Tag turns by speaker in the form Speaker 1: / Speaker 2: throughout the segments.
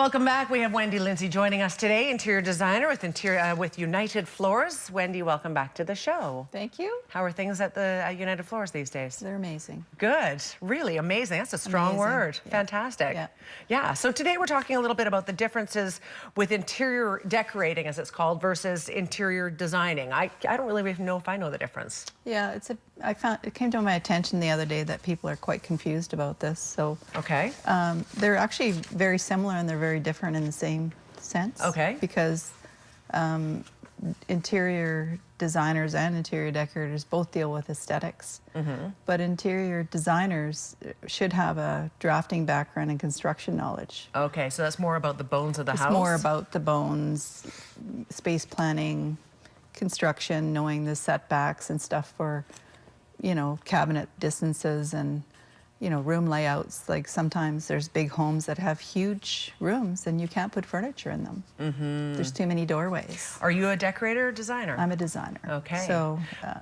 Speaker 1: Welcome back. We have Wendy Lindsay joining us today, interior designer with United Floors. Wendy, welcome back to the show.
Speaker 2: Thank you.
Speaker 1: How are things at the United Floors these days?
Speaker 2: They're amazing.
Speaker 1: Good. Really amazing. That's a strong word. Yeah. Fantastic. Yeah. So today we're talking a little bit about the differences with interior decorating, as it's called, versus interior designing. I don't really even know if I know the difference.
Speaker 2: Yeah, it came to my attention the other day that people are quite confused about this. So
Speaker 1: okay.
Speaker 2: They're actually very similar and they're very different in the same sense.
Speaker 1: Okay.
Speaker 2: Because interior designers and interior decorators both deal with aesthetics. But interior designers should have a drafting background and construction knowledge.
Speaker 1: Okay, so that's more about the bones of the house?
Speaker 2: It's more about the bones, space planning, construction, knowing the setbacks and stuff for, you know, cabinet distances and, you know, room layouts. Like sometimes there's big homes that have huge rooms and you can't put furniture in them. There's too many doorways.
Speaker 1: Are you a decorator or designer?
Speaker 2: I'm a designer.
Speaker 1: Okay.
Speaker 2: So,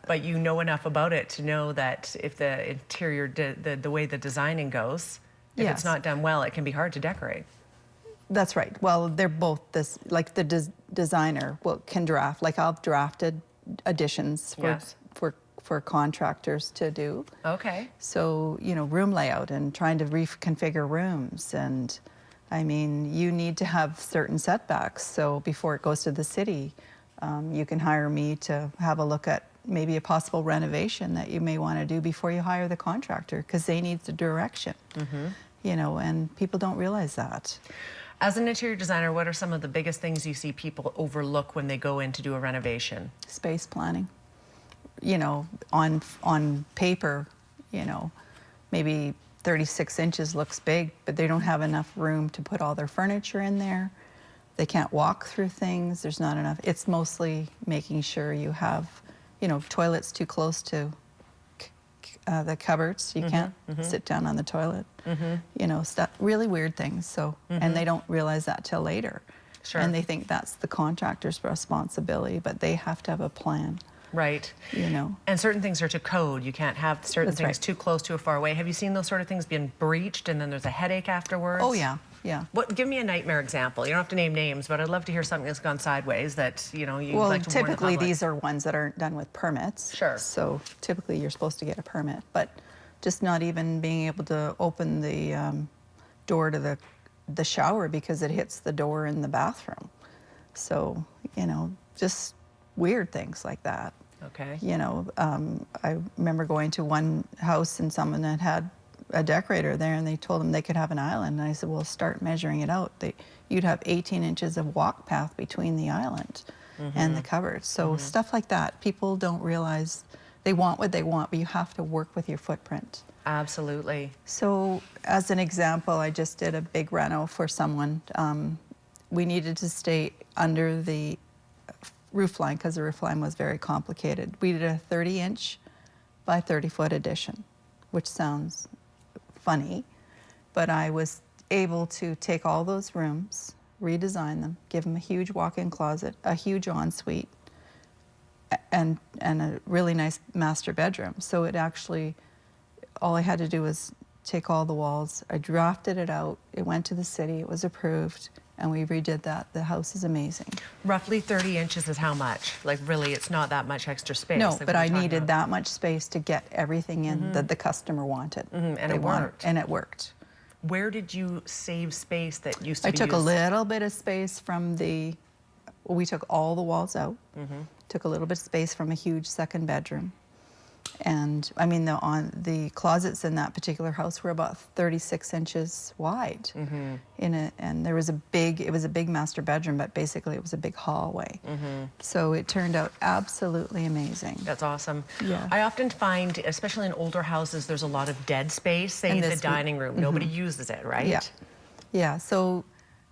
Speaker 1: but you know enough about it to know that if the interior, the way the designing goes, if it's not done well, it can be hard to decorate.
Speaker 2: That's right. Well, they're both this, like the designer can draft, like I've drafted additions for contractors to do.
Speaker 1: Okay.
Speaker 2: So, you know, room layout and trying to reconfigure rooms. And I mean, you need to have certain setbacks. So before it goes to the city, you can hire me to have a look at maybe a possible renovation that you may want to do before you hire the contractor, because they need the direction, you know, and people don't realize that.
Speaker 1: As an interior designer, what are some of the biggest things you see people overlook when they go in to do a renovation? Space
Speaker 2: planning. You know, on paper, you know, maybe 36 inches looks big, but they don't have enough room to put all their furniture in there. They can't walk through things. There's not enough. It's mostly making sure you have, you know, toilets too close to the cupboards. You can't sit down on the toilet. You know, stuff, really weird things. So, and they don't realize that till later.
Speaker 1: Sure.
Speaker 2: And they think that's the contractor's responsibility, but they have to have a plan.
Speaker 1: Right.
Speaker 2: You know.
Speaker 1: And certain things are to code. You can't have certain things too close to or far away. Have you seen those sort of things being breached and then there's a headache afterwards?
Speaker 2: Oh, yeah. Yeah.
Speaker 1: Give me a nightmare example. You don't have to name names, but I'd love to hear something that's gone sideways that, you know, you'd like to warn the public.
Speaker 2: Typically these are ones that aren't done with permits.
Speaker 1: Sure.
Speaker 2: So typically you're supposed to get a permit, but just not even being able to open the door to the shower because it hits the door in the bathroom. So, you know, just weird things like that.
Speaker 1: Okay.
Speaker 2: You know, I remember going to one house and someone that had a decorator there and they told them they could have an island. And I said, well, start measuring it out. You'd have 18 inches of walk path between the island and the cupboard. So stuff like that, people don't realize. They want what they want, but you have to work with your footprint.
Speaker 1: Absolutely.
Speaker 2: So as an example, I just did a big reno for someone. We needed to stay under the roof line because the roof line was very complicated. We did a 30-inch by 30-foot addition, which sounds funny, but I was able to take all those rooms, redesign them, give them a huge walk-in closet, a huge ensuite, and a really nice master bedroom. So it actually, all I had to do was take all the walls. I drafted it out. It went to the city. It was approved. And we redid that. The house is amazing.
Speaker 1: Roughly 30 inches is how much? Like really, it's not that much extra space.
Speaker 2: No,
Speaker 1: like
Speaker 2: but I needed that much space to get everything in that the customer wanted.
Speaker 1: And it worked.
Speaker 2: And it worked.
Speaker 1: Where did you save space that used to be
Speaker 2: used? I took a little bit of space from the, we took all the walls out. Took a little bit of space from a huge second bedroom. And I mean, the closets in that particular house were about 36 inches wide. And there was it was a big master bedroom, but basically it was a big hallway. So it turned out absolutely amazing.
Speaker 1: That's awesome.
Speaker 2: Yeah.
Speaker 1: I often find, especially in older houses, there's a lot of dead space, say in the dining room. Nobody uses it, right?
Speaker 2: Yeah. Yeah, so,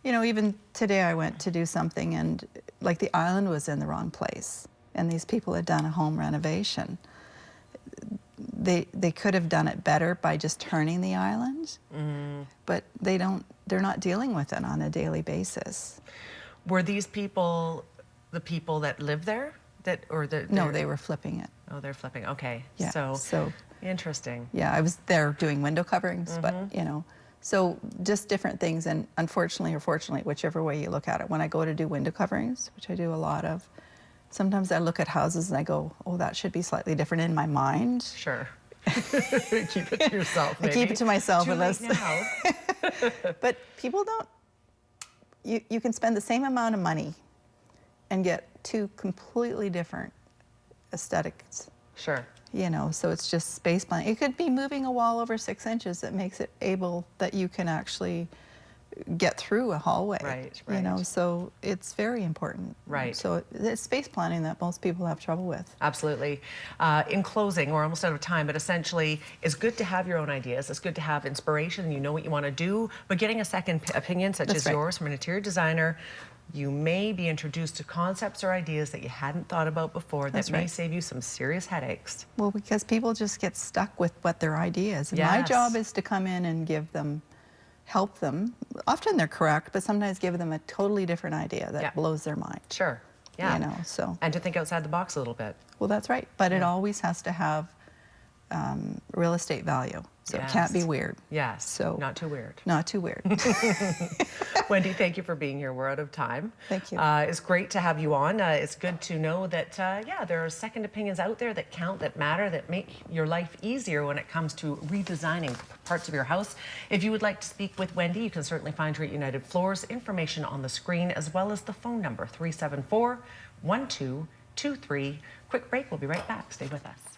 Speaker 2: you know, even today I went to do something and like the island was in the wrong place. And these people had done a home renovation. They could have done it better by just turning the island, but they're not dealing with it on a daily basis.
Speaker 1: Were these people the people that live there?
Speaker 2: No, they were flipping it.
Speaker 1: Oh, they're flipping, okay.
Speaker 2: Yeah,
Speaker 1: So
Speaker 2: so
Speaker 1: interesting.
Speaker 2: Yeah, I was there doing window coverings, but you know, So just different things, and unfortunately or fortunately, whichever way you look at it, when I go to do window coverings, which I do a lot of, sometimes I look at houses and I go, oh, that should be slightly different in my mind.
Speaker 1: Sure. Keep it to yourself, maybe.
Speaker 2: I keep it to myself.
Speaker 1: Too
Speaker 2: unless.
Speaker 1: late now.
Speaker 2: But people don't, you can spend the same amount of money and get two completely different aesthetics.
Speaker 1: Sure.
Speaker 2: You know, so it's just space planning. It could be moving a wall over 6 inches that makes it able that you can actually get through a hallway.
Speaker 1: Right,
Speaker 2: You know, so it's very important.
Speaker 1: Right.
Speaker 2: So it's space planning that most people have trouble with.
Speaker 1: Absolutely. In closing, we're almost out of time, but essentially, it's good to have your own ideas. It's good to have inspiration. You know what you want to do, but getting a second opinion, such as yours from an interior designer, you may be introduced to concepts or ideas that you hadn't thought about before that may save you some serious headaches.
Speaker 2: Well, because people just get stuck with what their idea is. And
Speaker 1: Yes.
Speaker 2: my job is to come in and give them, help them. Often they're correct, but sometimes give them a totally different idea that blows their mind.
Speaker 1: Sure. Yeah.
Speaker 2: You know, so.
Speaker 1: And to think outside the box a little bit.
Speaker 2: Well, that's right. But it always has to have real estate value. So it can't be weird.
Speaker 1: Yes.
Speaker 2: So
Speaker 1: not too weird.
Speaker 2: Not too weird.
Speaker 1: Wendy, thank you for being here. We're out of time.
Speaker 2: Thank you.
Speaker 1: It's great to have you on. It's good to know that, yeah, there are second opinions out there that count, that matter, that make your life easier when it comes to redesigning parts of your house. If you would like to speak with Wendy, you can certainly find her at United Floors. Information on the screen, as well as the phone number, 374-1223. Quick break. We'll be right back. Stay with us.